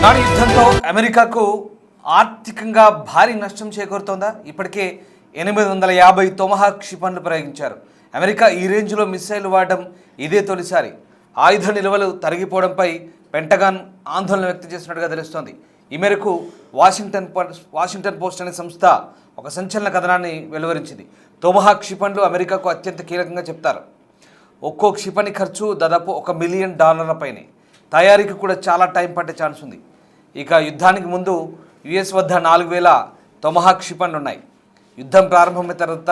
Iran యుద్ధంతో అమెరికాకు ఆర్థికంగా భారీ నష్టం చేకూరుతోందా? ఇప్పటికే 850 తొమహాక్ క్షిపణులు ప్రయోగించారు. అమెరికా ఈ రేంజ్లో మిస్సైల్ వాడడం ఇదే తొలిసారి. ఆయుధ నిల్వలు తరిగిపోవడంపై పెంటగాన్ ఆందోళన వ్యక్తం చేసినట్టుగా తెలుస్తోంది. ఈ మేరకు వాషింగ్టన్ పోస్ట్ అనే సంస్థ ఒక సంచలన కథనాన్ని వెలువరించింది. తొమహాక్ క్షిపణులు అమెరికాకు అత్యంత కీలకంగా చెప్తారు. ఒక్కో క్షిపణి ఖర్చు దాదాపు $1 మిలియన్ పైనే. తయారీకి కూడా చాలా టైం పట్టే ఛాన్స్ ఉంది. ఇక యుద్ధానికి ముందు యుఎస్ వద్ద 4000 తొమహాక్ క్షిపణులు ఉన్నాయి. యుద్ధం ప్రారంభమైన తర్వాత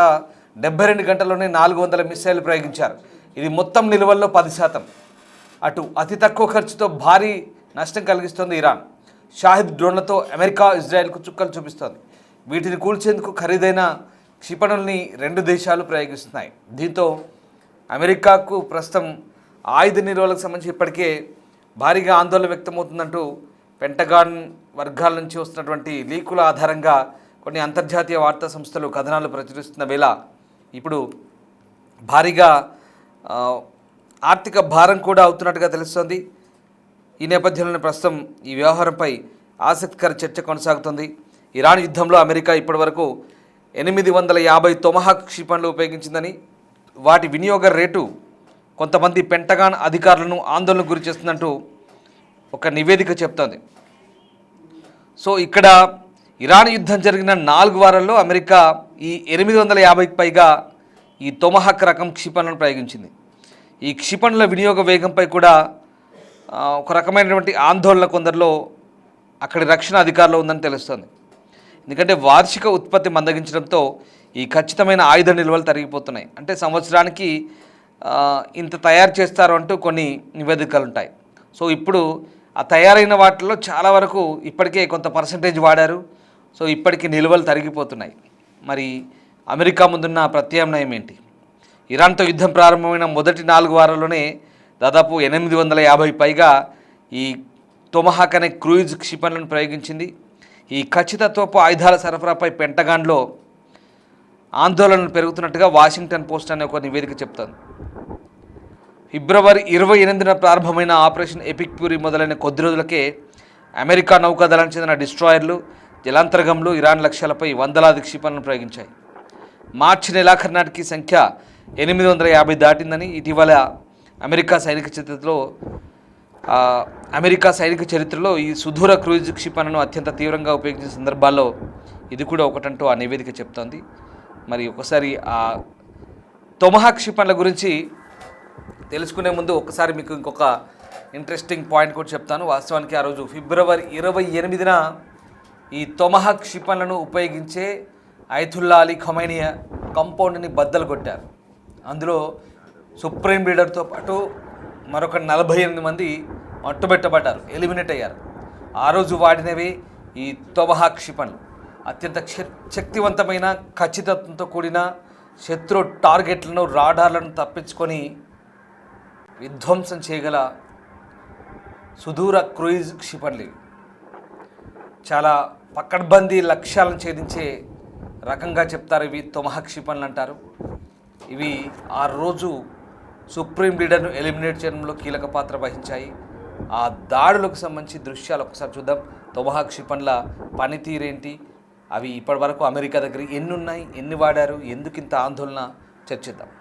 72 గంటల్లోనే 400 మిస్సైల్ ప్రయోగించారు. ఇది మొత్తం నిల్వల్లో 10%. అటు అతి తక్కువ ఖర్చుతో భారీ నష్టం కలిగిస్తోంది ఇరాన్. షాహిద్ డ్రోన్లతో అమెరికా ఇజ్రాయెల్కు చుక్కలు చూపిస్తోంది. వీటిని కూల్చేందుకు ఖరీదైన క్షిపణుల్ని 2 దేశాలు ప్రయోగిస్తున్నాయి. దీంతో అమెరికాకు ప్రస్తుతం ఆయుధ నిల్వలకు సంబంధించి ఇప్పటికే భారీగా ఆందోళన వ్యక్తమవుతుందంటూ పెంటగాన్ వర్గాల నుంచి వస్తున్నటువంటి లీకుల ఆధారంగా కొన్ని అంతర్జాతీయ వార్తా సంస్థలు కథనాలు ప్రచురిస్తున్న వేళ ఇప్పుడు భారీగా ఆర్థిక భారం కూడా అవుతున్నట్టుగా తెలుస్తోంది. ఈ నేపథ్యంలోనే ప్రస్తుతం ఈ వ్యవహారంపై ఆసక్తికర చర్చ కొనసాగుతుంది. ఇరాన్ యుద్ధంలో అమెరికా ఇప్పటివరకు 850 తొమహాక్ క్షిపణులు ఉపయోగించిందని, వాటి వినియోగ రేటు కొంతమంది పెంటగాన్ అధికారులను ఆందోళనకు గురి చేస్తుందంటూ ఒక నివేదిక చెప్తోంది. సో ఇక్కడ ఇరాన్ యుద్ధం జరిగిన 4 వారాల్లో అమెరికా ఈ 850కి పైగా ఈ తొమహాక్ రకం క్షిపణులను ప్రయోగించింది. ఈ క్షిపణుల వినియోగ వేగంపై కూడా ఒక రకమైనటువంటి ఆందోళన కొందరిలో అక్కడి రక్షణ అధికారులు ఉందని తెలుస్తోంది. ఎందుకంటే వార్షిక ఉత్పత్తి మందగించడంతో ఈ ఖచ్చితమైన ఆయుధ నిల్వలు తరిగిపోతున్నాయి. అంటే సంవత్సరానికి ఇంత తయారు చేస్తారు అంటూ కొన్ని నివేదికలు ఉంటాయి. సో ఇప్పుడు ఆ తయారైన వాటిల్లో చాలా వరకు ఇప్పటికే కొంత పర్సంటేజ్ వాడారు. సో ఇప్పటికీ నిల్వలు తరిగిపోతున్నాయి. మరి అమెరికా ముందున్న ప్రత్యామ్నాయం ఏంటి? ఇరాన్తో యుద్ధం ప్రారంభమైన మొదటి 4 వారాల్లోనే దాదాపు 850 పైగా ఈ తొమహాక్ అనే క్రూయిజ్ క్షిపణులను ప్రయోగించింది. ఈ ఖచ్చితత్వపు ఆయుధాల సరఫరాపై పెంటగాన్లో ఆందోళనలు పెరుగుతున్నట్టుగా వాషింగ్టన్ పోస్ట్ అనే ఒక నివేదిక చెప్తోంది. ఫిబ్రవరి 28న ప్రారంభమైన ఆపరేషన్ ఎపిక్ ఫ్యూరీ మొదలైన కొద్ది రోజులకే అమెరికా నౌకాదళానికి చెందిన డిస్ట్రాయర్లు, జలాంతర్గంలు ఇరాన్ లక్ష్యాలపై వందలాది క్షిపణులను ప్రయోగించాయి. మార్చి నెలాఖరు నాటికి సంఖ్య 850 దాటిందని ఇటీవల అమెరికా సైనిక చరిత్రలో ఈ సుదూర క్రూయిజ్ క్షిపణులను అత్యంత తీవ్రంగా ఉపయోగించిన సందర్భాల్లో ఇది కూడా ఒకటంటూ ఆ నివేదిక చెప్తోంది. మరి ఒకసారి ఆ తొమహాక్ క్షిపణుల గురించి తెలుసుకునే ముందు ఒకసారి మీకు ఇంకొక ఇంట్రెస్టింగ్ పాయింట్ కూడా చెప్తాను. వాస్తవానికి ఆ రోజు ఫిబ్రవరి 28న ఈ తొమహాక్ క్షిపణులను ఉపయోగించే అయతుల్లా అలీ ఖమైనీ కంపౌండ్ని బద్దలు కొట్టారు. అందులో సుప్రీం లీడర్తో పాటు మరొక 48 మంది మట్టుబెట్టబడ్డారు, ఎలిమినేట్ అయ్యారు. ఆ రోజు వాడినవి ఈ తొమహాక్ క్షిపణులు. అత్యంత శక్తివంతమైన ఖచ్చితత్వంతో కూడిన శత్రు టార్గెట్లను, రాడార్లను తప్పించుకొని విధ్వంసం చేయగల సుదూర క్రూయిజ్ క్షిపణులు. చాలా పకడ్బందీ లక్ష్యాలను ఛేదించే రకంగా చెప్తారు ఇవి తొమహాక్ క్షిపణులు అంటారు. ఇవి ఆ రోజు సుప్రీం లీడర్ను ఎలిమినేట్ చేయడంలో కీలక పాత్ర వహించాయి. ఆ దాడులకు సంబంధించి దృశ్యాలు ఒకసారి చూద్దాం. తొమహాక్ క్షిపణుల పనితీరేంటి, అవి ఇప్పటి వరకు అమెరికా దగ్గర ఎన్ని ఉన్నాయి, ఎన్ని వాడారు, ఎందుకు ఇంత ఆందోళన, చర్చిద్దాం.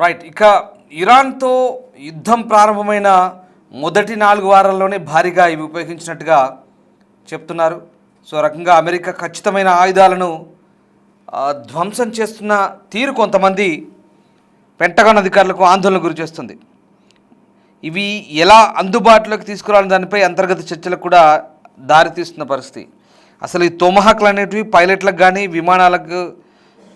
రైట్. ఇక ఇరాన్తో యుద్ధం ప్రారంభమైన మొదటి 4 వారాల్లోనే భారీగా ఇవి ఉపయోగించినట్టుగా చెప్తున్నారు. సో రకంగా అమెరికా ఖచ్చితమైన ఆయుధాలను ధ్వంసం చేస్తున్న తీరు కొంతమంది పెంటగాన్ అధికారులకు ఆందోళన గురి చేస్తుంది. ఇవి ఎలా అందుబాటులోకి తీసుకురావాలని దానిపై అంతర్గత చర్చలకు కూడా దారితీస్తున్న పరిస్థితి. అసలు ఈ తోమహాక్లు అనేటివి పైలట్లకు కానీ విమానాలకు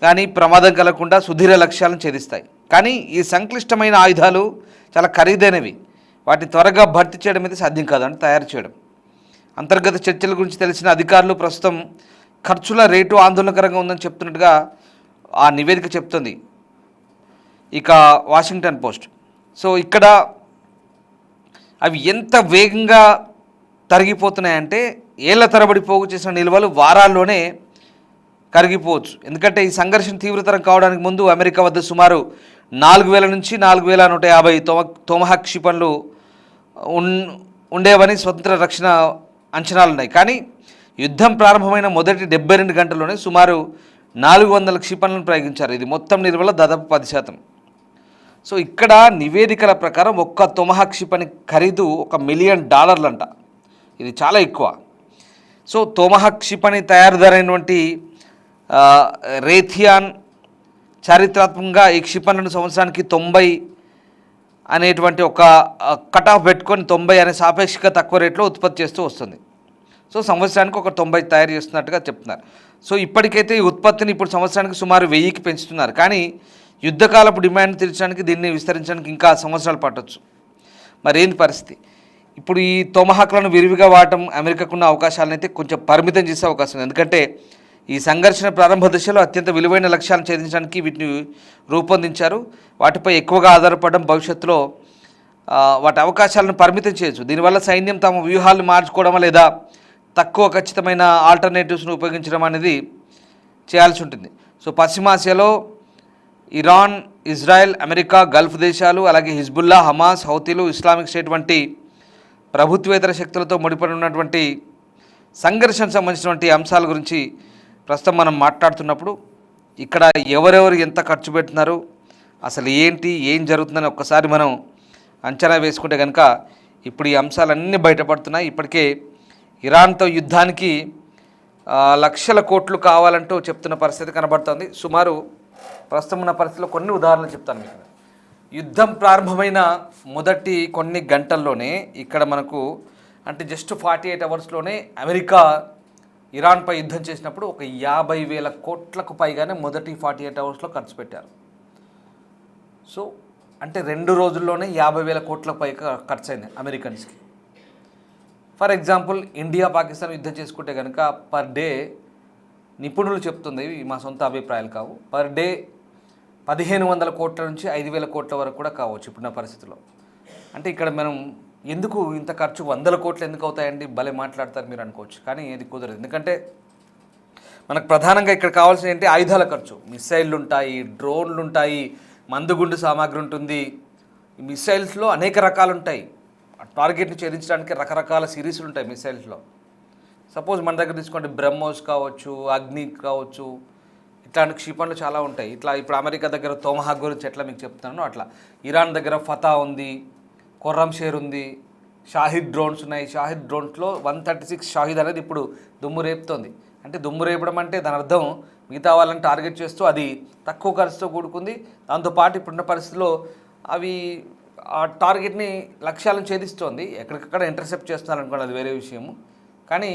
కానీ ప్రమాదం కలగకుండా సుదీర్ఘ లక్ష్యాలను ఛేదిస్తాయి. కానీ ఈ సంక్లిష్టమైన ఆయుధాలు చాలా ఖరీదైనవి. వాటిని త్వరగా భర్తీ చేయడం అయితే సాధ్యం కాదు, అంటే తయారు చేయడం. అంతర్గత చర్చల గురించి తెలిసిన అధికారులు ప్రస్తుతం ఖర్చుల రేటు ఆందోళనకరంగా ఉందని చెప్తున్నట్టుగా ఆ నివేదిక చెప్తుంది. ఇక వాషింగ్టన్ పోస్ట్. సో ఇక్కడ అవి ఎంత వేగంగా తరిగిపోతున్నాయంటే ఏళ్ల తరబడి పోగు చేసిన నిల్వలు వారాల్లోనే కరిగిపోవచ్చు. ఎందుకంటే ఈ సంఘర్షణ తీవ్రతరం కావడానికి ముందు అమెరికా వద్ద సుమారు 4,000 నుంచి 4,150 తోమహాక్ క్షిపణులు ఉండేవని స్వతంత్ర రక్షణ అంచనాలున్నాయి. కానీ యుద్ధం ప్రారంభమైన మొదటి 72 గంటల్లోనే సుమారు 400 క్షిపణులను ప్రయోగించారు. ఇది మొత్తం నిల్వల దాదాపు 10%. సో ఇక్కడ నివేదికల ప్రకారం ఒక్క తోమహాక్ క్షిపణి ఖరీదు $1 మిలియన్ అంట. ఇది చాలా ఎక్కువ. సో తోమహాక్ క్షిపణి తయారుదారైనటువంటి రేథియాన్ చారిత్రాత్మకంగా ఈ క్షిపణులను సంవత్సరానికి 90 అనేటువంటి ఒక కట్ ఆఫ్ పెట్టుకొని 90 అనే సాపేక్షిక తక్కువ రేట్లో ఉత్పత్తి చేస్తూ వస్తుంది. సో సంవత్సరానికి ఒక 90 తయారు చేస్తున్నట్టుగా చెప్తున్నారు. సో ఇప్పటికైతే ఈ ఉత్పత్తిని ఇప్పుడు సంవత్సరానికి సుమారు 1000కి పెంచుతున్నారు. కానీ యుద్ధకాలపు డిమాండ్ తీర్చడానికి దీన్ని విస్తరించడానికి ఇంకా సంవత్సరాలు పట్టవచ్చు. మరేంది పరిస్థితి? ఇప్పుడు ఈ తోమహాక్లను విరివిగా వాడటం అమెరికాకున్న అవకాశాలను అయితే కొంచెం పరిమితం చేసే అవకాశం ఉంది. ఎందుకంటే ఈ సంఘర్షణ ప్రారంభ దశలో అత్యంత విలువైన లక్ష్యాలను ఛేదించడానికి వీటిని రూపొందించారు. వాటిపై ఎక్కువగా ఆధారపడడం భవిష్యత్తులో వాటి అవకాశాలను పరిమితం చేయొచ్చు. దీనివల్ల సైన్యం తమ వ్యూహాలను మార్చుకోవడం లేదా తక్కువ ఖచ్చితమైన ఆల్టర్నేటివ్స్ను ఉపయోగించడం అనేది చేయాల్సి ఉంటుంది. సో పశ్చిమాసియాలో ఇరాన్, ఇజ్రాయెల్, అమెరికా, గల్ఫ్ దేశాలు, అలాగే హిజ్బుల్లా, హమాస్, హౌతీలు, ఇస్లామిక్ స్టేట్ వంటి ప్రభుత్వేతర శక్తులతో ముడిపడి ఉన్నటువంటి సంఘర్షణకు సంబంధించినటువంటి అంశాల గురించి ప్రస్తుతం మనం మాట్లాడుతున్నప్పుడు ఇక్కడ ఎవరెవరు ఎంత ఖర్చు పెడుతున్నారు, అసలు ఏంటి, ఏం జరుగుతుందని ఒక్కసారి మనం అంచనా వేసుకుంటే కనుక ఇప్పుడు ఈ అంశాలన్నీ బయటపడుతున్నాయి. ఇప్పటికే ఇరాన్తో యుద్ధానికి లక్షల కోట్లు కావాలంటూ చెప్తున్న పరిస్థితి కనబడుతుంది. సుమారు ప్రస్తుతం ఉన్న పరిస్థితిలో కొన్ని ఉదాహరణలు చెప్తాను మీకు. యుద్ధం ప్రారంభమైన మొదటి కొన్ని గంటల్లోనే ఇక్కడ మనకు అంటే జస్ట్ 48 అవర్స్లోనే అమెరికా ఇరాన్పై యుద్ధం చేసినప్పుడు ఒక 50,000 కోట్లకు పైగానే మొదటి 48 అవర్స్లో ఖర్చు పెట్టారు. సో అంటే 2 రోజుల్లోనే 50,000 కోట్లకు పైగా ఖర్చు అయింది అమెరికన్స్కి. ఫర్ ఎగ్జాంపుల్ ఇండియా పాకిస్తాన్ యుద్ధం చేసుకుంటే కనుక పర్ డే, నిపుణులు చెప్తుంది, మా సొంత అభిప్రాయాలు కావు, పర్ డే 1,500 కోట్ల నుంచి 5,000 కోట్ల వరకు కూడా కావచ్చు ఇప్పుడున్న పరిస్థితిలో. అంటే ఇక్కడ మనం ఎందుకు ఇంత ఖర్చు 100 కోట్లు ఎందుకు అవుతాయండి, భలే మాట్లాడతారు మీరు అనుకోవచ్చు. కానీ ఇది కుదరదు. ఎందుకంటే మనకు ప్రధానంగా ఇక్కడ కావాల్సిన ఏంటి, ఆయుధాల ఖర్చు. మిస్సైళ్ళు ఉంటాయి, డ్రోన్లు ఉంటాయి, మందుగుండు సామాగ్రి ఉంటుంది. ఈ మిస్సైల్స్లో అనేక రకాలు ఉంటాయి. టార్గెట్ని ఛేదించడానికి రకరకాల సిరీస్లు ఉంటాయి మిస్సైల్స్లో. సపోజ్ మన దగ్గర తీసుకోండి, బ్రహ్మోస్ కావచ్చు, అగ్ని కావచ్చు, ఇట్లాంటి క్షిపణులు చాలా ఉంటాయి. ఇట్లా ఇప్పుడు అమెరికా దగ్గర తోమహాక్ గురించి ఎట్లా మీకు చెప్తున్నానో అట్లా ఇరాన్ దగ్గర ఫతా ఉంది, ఖుర్రం షేర్ ఉంది, షాహిద్ డ్రోన్స్ ఉన్నాయి. షాహిద్ డ్రోన్స్లో 136 షాహిద్ అనేది ఇప్పుడు దుమ్ము రేపుతోంది. అంటే దుమ్ము రేపడం అంటే దాని అర్థం మిగతా వాళ్ళని టార్గెట్ చేస్తూ అది తక్కువ ఖర్చుతో కూడుకుంది. దాంతోపాటు ఇప్పుడున్న పరిస్థితుల్లో అవి ఆ టార్గెట్ని లక్ష్యాలను ఛేదిస్తోంది. ఎక్కడికక్కడ ఇంటర్సెప్ట్ చేస్తున్నారనుకోండి, అది వేరే విషయము. కానీ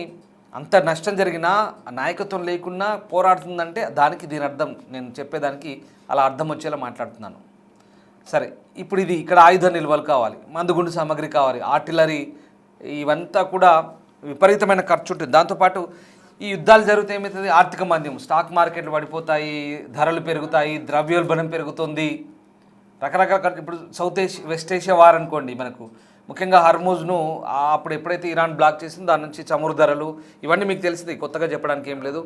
అంత నష్టం జరిగినా నాయకత్వం లేకున్నా పోరాడుతుందంటే దానికి దీని అర్థం, నేను చెప్పేదానికి అలా అర్థం వచ్చేలా మాట్లాడుతున్నాను. సరే, ఇప్పుడు ఇది ఇక్కడ ఆయుధ నిల్వలు కావాలి, మందుగుండు సామాగ్రి కావాలి, ఆర్టిలరీ, ఇవంతా కూడా విపరీతమైన ఖర్చు ఉంటుంది. దాంతోపాటు ఈ యుద్ధాలు జరిగితే ఏమవుతుంది, ఆర్థిక మాంద్యం, స్టాక్ మార్కెట్లు పడిపోతాయి, ధరలు పెరుగుతాయి, ద్రవ్యోల్బణం పెరుగుతుంది, రకరకాల ఖర్చు. ఇప్పుడు వెస్ట్ ఏషియా వార్ అనుకోండి, మనకు ముఖ్యంగా హర్మూజ్ను అప్పుడు ఎప్పుడైతే ఇరాన్ బ్లాక్ చేసిందో దాని నుంచి చమురు ధరలు, ఇవన్నీ మీకు తెలిసింది, కొత్తగా చెప్పడానికి ఏం లేదు.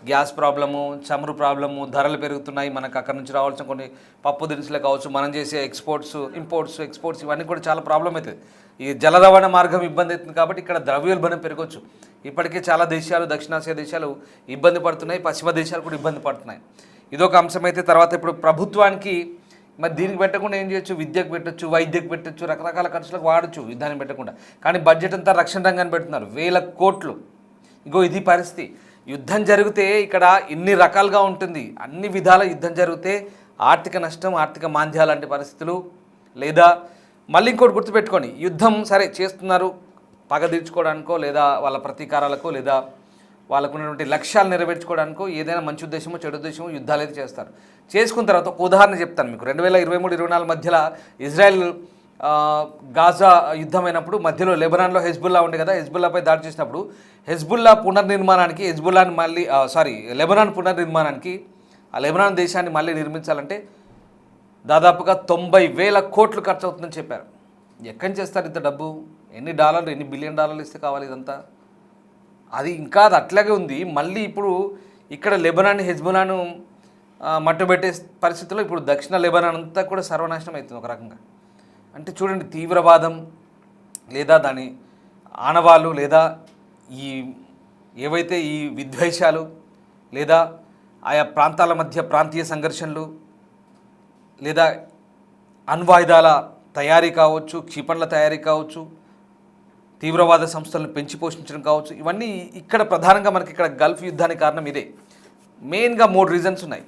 గ్యాస్ ప్రాబ్లము, చమురు ప్రాబ్లము, ధరలు పెరుగుతున్నాయి. మనకు అక్కడ నుంచి రావాల్సిన కొన్ని పప్పు దినుసులే కావచ్చు, మనం చేసే ఎక్స్పోర్ట్స్ ఇవన్నీ కూడా చాలా ప్రాబ్లం అవుతుంది. ఈ జల రవాణా మార్గం ఇబ్బంది అవుతుంది. కాబట్టి ఇక్కడ ద్రవ్యోల్బణం పెరగవచ్చు. ఇప్పటికే చాలా దేశాలు, దక్షిణాసియా దేశాలు ఇబ్బంది పడుతున్నాయి, పశ్చిమ దేశాలు కూడా ఇబ్బంది పడుతున్నాయి. ఇదొక అంశం అయితే, తర్వాత ఇప్పుడు ప్రభుత్వానికి మరి దీనికి పెట్టకుండా ఏం చేయొచ్చు? విద్యకు పెట్టొచ్చు, వైద్యకు పెట్టొచ్చు, రకరకాల ఖర్చులకు వాడచ్చు యుద్ధాన్ని పెట్టకుండా. కానీ బడ్జెట్ అంతా రక్షణ రంగాన్ని పెడుతున్నారు, 1000 కోట్లు. ఇగో ఇది పరిస్థితి. యుద్ధం జరిగితే ఇక్కడ ఇన్ని రకాలుగా ఉంటుంది, అన్ని విధాల యుద్ధం జరిగితే ఆర్థిక నష్టం, ఆర్థిక మాంద్యాలు లాంటి పరిస్థితులు. లేదా మళ్ళీ ఇంకోటి గుర్తుపెట్టుకొని, యుద్ధం సరే చేస్తున్నారు పగ తీర్చుకోవడానికో, లేదా వాళ్ళ ప్రతీకారాలకో, లేదా వాళ్ళకు ఉన్నటువంటి లక్ష్యాలు నెరవేర్చుకోవడానికో, ఏదైనా మంచి ఉద్దేశమో చెడు ఉద్దేశమో యుద్ధాలు అయితే చేస్తారు. చేసుకున్న తర్వాత ఒక ఉదాహరణ చెప్తాను మీకు. 2023-24 మధ్యలో ఇజ్రాయెల్ గాజా యుద్ధమైనప్పుడు మధ్యలో లెబనాన్లో హెజ్బుల్లా ఉండే కదా, హెజ్బుల్లాపై దాడి చేసినప్పుడు హెజ్బుల్లా పునర్నిర్మాణానికి, హెజ్బుల్లాని మళ్ళీ లెబనాన్ పునర్నిర్మాణానికి, ఆ లెబనాన్ దేశాన్ని మళ్ళీ నిర్మించాలంటే దాదాపుగా 90,000 కోట్లు ఖర్చు అవుతుందని చెప్పారు. ఎక్కడి నుంచి చేస్తారు ఇంత డబ్బు? ఎన్ని డాలర్లు, ఎన్ని బిలియన్ డాలర్లు ఇస్తే కావాలి ఇదంతా? అది ఇంకా అది అట్లాగే ఉంది. మళ్ళీ ఇప్పుడు ఇక్కడ లెబనాన్, హెజ్బుల్లాను మట్టుబెట్టే పరిస్థితుల్లో ఇప్పుడు దక్షిణ లెబనాన్ అంతా కూడా సర్వనాశనం అవుతుంది ఒక రకంగా. అంటే చూడండి, తీవ్రవాదం లేదా దాని ఆనవాళ్ళు, లేదా ఈ ఏవైతే ఈ విద్వేషాలు, లేదా ఆయా ప్రాంతాల మధ్య ప్రాంతీయ సంఘర్షణలు, లేదా అణ్వాయుధాల తయారీ కావచ్చు, క్షిపణుల తయారీ కావచ్చు, తీవ్రవాద సంస్థలను పెంచి పోషించడం కావచ్చు, ఇవన్నీ ఇక్కడ ప్రధానంగా మనకి ఇక్కడ గల్ఫ్ యుద్ధానికి కారణం ఇదే. మెయిన్గా 3 రీజన్స్ ఉన్నాయి.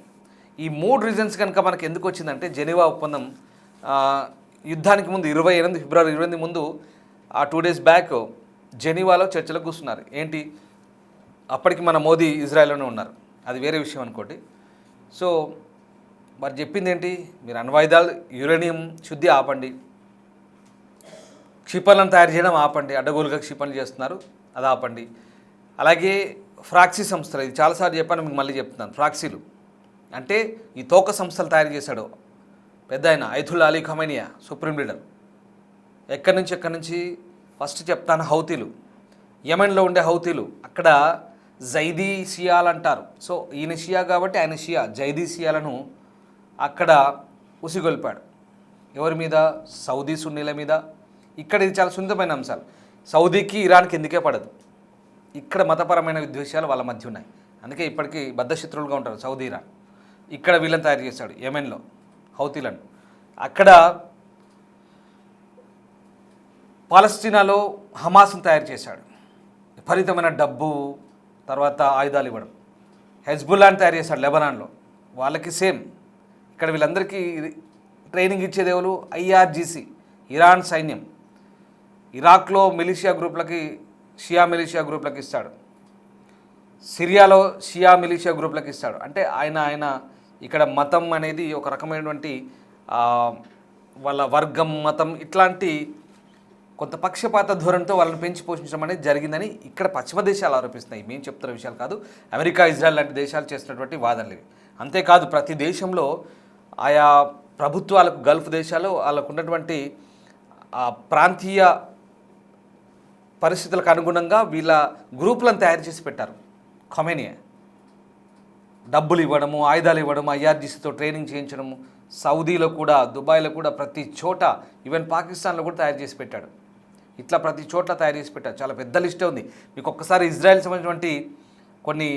ఈ 3 రీజన్స్ కనుక మనకి ఎందుకు వచ్చిందంటే, జెనీవా ఒప్పందం యుద్ధానికి ముందు ఫిబ్రవరి 28 ముందు ఆ 2 days బ్యాక్ జెనీవాలో చర్చలకు కూర్చున్నారు. ఏంటి, అప్పటికి మన మోదీ ఇజ్రాయెల్లోనే ఉన్నారు, అది వేరే విషయం అనుకోండి. సో మరి చెప్పింది ఏంటి, మీరు అణ్వాయుధాలు, యురేనియం శుద్ధి ఆపండి, క్షిపణులను తయారు చేయడం ఆపండి, అడ్డగోలుగా క్షిపణులు చేస్తున్నారు అది ఆపండి. అలాగే ఫ్రాక్సీ సంస్థలు, ఇది చాలాసార్లు చెప్పాను, మీకు మళ్ళీ చెప్తున్నాను. ఫ్రాక్సీలు అంటే ఈ తోక సంస్థలు తయారు చేశాడు పెద్ద ఆయన అయతుల్లా అలీ ఖమైనియా, సుప్రీం లీడర్. ఎక్కడి నుంచి ఫస్ట్ చెప్తాను. హౌతీలు, యెమెన్లో ఉండే హౌతీలు, అక్కడ జైదీ షియాలు అంటారు. సో ఈయన షియా కాబట్టి ఆయన షియా, జైదీ షియాలను అక్కడ ఉసిగొల్పాడు. ఎవరి మీద? సౌదీ సున్నీల మీద. ఇక్కడ ఇది చాలా సున్నితమైన అంశాలు. సౌదీకి ఇరాన్కి ఎందుకే పడదు, ఇక్కడ మతపరమైన విద్వేషాలు వాళ్ళ మధ్య ఉన్నాయి. అందుకే ఇప్పటికీ బద్ధశత్రువులుగా ఉంటారు సౌదీ, ఇరాన్. ఇక్కడ వీళ్ళని తయారు చేశాడు యెమెన్లో హౌతీలను. అక్కడ పాలస్తీనాలో హమాస్ను తయారు చేశాడు. విపరీతమైన డబ్బు, తర్వాత ఆయుధాలు ఇవ్వడం. హెజ్బుల్లాని తయారు చేశాడు లెబనాన్లో, వాళ్ళకి సేమ్. ఇక్కడ వీళ్ళందరికీ ట్రైనింగ్ ఇచ్చేది ఎవరు? IRGC, ఇరాన్ సైన్యం. ఇరాక్లో మిలిషియా గ్రూప్లకి, షియా మిలిషియా గ్రూప్లకి ఇస్తాడు. సిరియాలో షియా మిలిషియా గ్రూప్లకి ఇస్తాడు. అంటే ఆయన ఇక్కడ మతం అనేది ఒక రకమైనటువంటి వాళ్ళ వర్గం, మతం, ఇట్లాంటి కొంత పక్షపాత ధోరణితో వాళ్ళని పెంచి పోషించడం అనేది జరిగిందని ఇక్కడ పశ్చిమ దేశాలు ఆరోపిస్తున్నాయి. మేము చెప్తున్న విషయాలు కాదు, అమెరికా, ఇజ్రాయెల్ లాంటి దేశాలు చేస్తున్నటువంటి వాదనలు ఇవి. అంతేకాదు ప్రతి దేశంలో ఆయా ప్రభుత్వాలకు, గల్ఫ్ దేశాలు వాళ్ళకు ఉన్నటువంటి ప్రాంతీయ పరిస్థితులకు అనుగుణంగా వీళ్ళ గ్రూపులను తయారు చేసి పెట్టారు. ఖొమైనీ డబ్బులు ఇవ్వడము, ఆయుధాలు ఇవ్వడము, IRGCతో ట్రైనింగ్ చేయించడము, సౌదీలో కూడా, దుబాయ్లో కూడా, ప్రతి చోట, ఈవెన్ పాకిస్తాన్లో కూడా తయారు చేసి పెట్టాడు. ఇట్లా ప్రతి చోట్ల తయారు చేసి పెట్టాడు. చాలా పెద్ద లిస్టే ఉంది. మీకు ఒక్కసారి ఇజ్రాయెల్ సంబంధించినటువంటి కొన్ని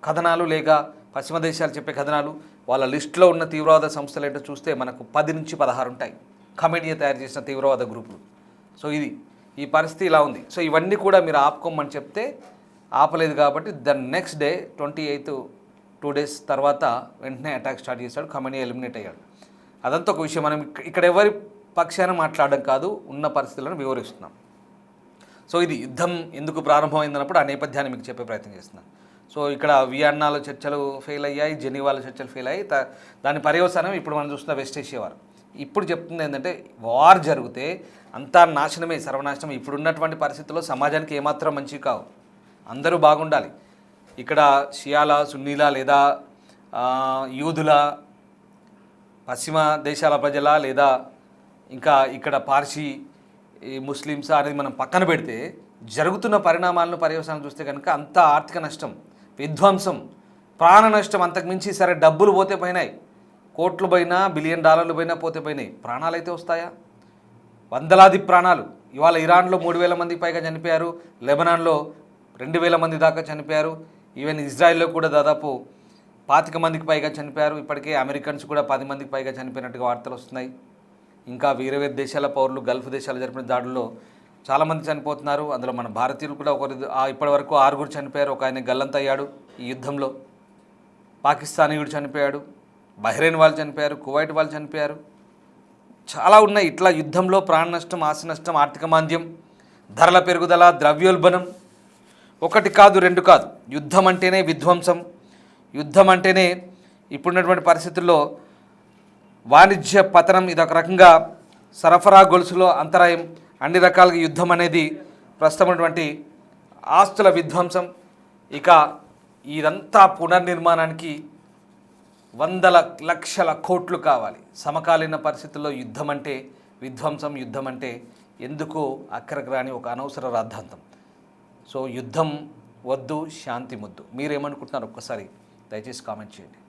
కథనాలు, లేక పశ్చిమ దేశాలు చెప్పే కథనాలు, వాళ్ళ లిస్టులో ఉన్న తీవ్రవాద సంస్థలు ఏంటో చూస్తే మనకు 10 నుంచి 16 ఉంటాయి ఖొమైనీ తయారు చేసిన తీవ్రవాద గ్రూపులు. సో ఈ పరిస్థితి ఇలా ఉంది. సో ఇవన్నీ కూడా మీరు ఆపుకోమని చెప్తే ఆపలేదు కాబట్టి నెక్స్ట్ డే 28 2 days తర్వాత వెంటనే అటాక్ స్టార్ట్ చేశాడు. ఖొమైనీ ఎలిమినేట్ అయ్యాడు. అదంతా ఒక విషయం. మనం ఇక్కడ ఎవరి పక్షాన మాట్లాడడం కాదు, ఉన్న పరిస్థితులను వివరిస్తున్నాం. సో ఇది యుద్ధం ఎందుకు ప్రారంభమైందన్నప్పుడు ఆ నేపథ్యాన్ని మీకు చెప్పే ప్రయత్నం చేస్తున్నాను. సో ఇక్కడ వియన్నాలో చర్చలు ఫెయిల్ అయ్యాయి, జెనీవాలో చర్చలు ఫెయిల్ అయ్యాయి. దాని పర్యవసానం ఇప్పుడు మనం చూస్తున్న వెస్ట్ ఏషియా వార్. ఇప్పుడు చెప్తుంది ఏంటంటే, వార్ జరిగితే అంతా నాశనమే, సర్వనాశనం. ఇప్పుడున్నటువంటి పరిస్థితుల్లో సమాజానికి ఏమాత్రం మంచి కావు. అందరూ బాగుండాలి. ఇక్కడ షియాల, సున్నీల, లేదా యూదుల, పశ్చిమ దేశాల ప్రజల, లేదా ఇంకా ఇక్కడ పార్సీ ముస్లిమ్స్ అనేది మనం పక్కన పెడితే జరుగుతున్న పరిణామాలను పర్యవసానం చూస్తే కనుక అంత ఆర్థిక నష్టం, విధ్వంసం, ప్రాణ నష్టం, అంతకుమించి సరే డబ్బులు పోతే పోయినాయి, కోట్లు పోయినా, బిలియన్ డాలర్లు పోయినా పోతే పోయినాయి. ప్రాణాలు అయితే వస్తాయా? వందలాది ప్రాణాలు. ఇవాళ ఇరాన్లో 3,000 మందికి పైగా చనిపోయారు, లెబనాన్లో 2,000 మంది దాకా చనిపోయారు, ఈవెన్ ఇజ్రాయెల్లో కూడా దాదాపు 25 మందికి పైగా చనిపోయారు. ఇప్పటికే అమెరికన్స్ కూడా 10 మందికి పైగా చనిపోయినట్టుగా వార్తలు వస్తున్నాయి. ఇంకా వేరే వేరే దేశాల పౌరులు గల్ఫ్ దేశాలు జరిపిన దాడుల్లో చాలామంది చనిపోతున్నారు. అందులో మన భారతీయులు కూడా ఇప్పటి వరకు 6 చనిపోయారు. ఒక ఆయన గల్లంతయ్యాడు ఈ యుద్ధంలో. పాకిస్తానీయుడు చనిపోయాడు, బహ్రెయిన్ వాళ్ళు చనిపోయారు, కువైట్ వాళ్ళు చనిపోయారు. చాలా ఉన్నాయి. ఇట్లా యుద్ధంలో ప్రాణ నష్టం, ఆస్తి నష్టం, ఆర్థిక మాంద్యం, ధరల పెరుగుదల, ద్రవ్యోల్బణం, ఒకటి కాదు రెండు కాదు. యుద్ధం అంటేనే విధ్వంసం, యుద్ధం అంటేనే ఇప్పుడున్నటువంటి పరిస్థితుల్లో వాణిజ్య పతనం. ఇది ఒక రకంగా సరఫరా గొలుసులో అంతరాయం. అన్ని రకాలుగా యుద్ధం అనేది ప్రస్తుతం ఉన్నటువంటి ఆస్తుల విధ్వంసం. ఇక ఇదంతా పునర్నిర్మాణానికి వందల లక్షల కోట్లు కావాలి. సమకాలీన పరిస్థితుల్లో యుద్ధం అంటే విధ్వంసం, యుద్ధం అంటే ఎందుకు అక్కడికి రాని ఒక అనవసర రాద్ధాంతం. సో యుద్ధం వద్దు, శాంతి ముద్దు. మీరేమనుకుంటున్నారు ఒక్కసారి దయచేసి కామెంట్ చేయండి.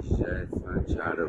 Scheiß Mann, schade,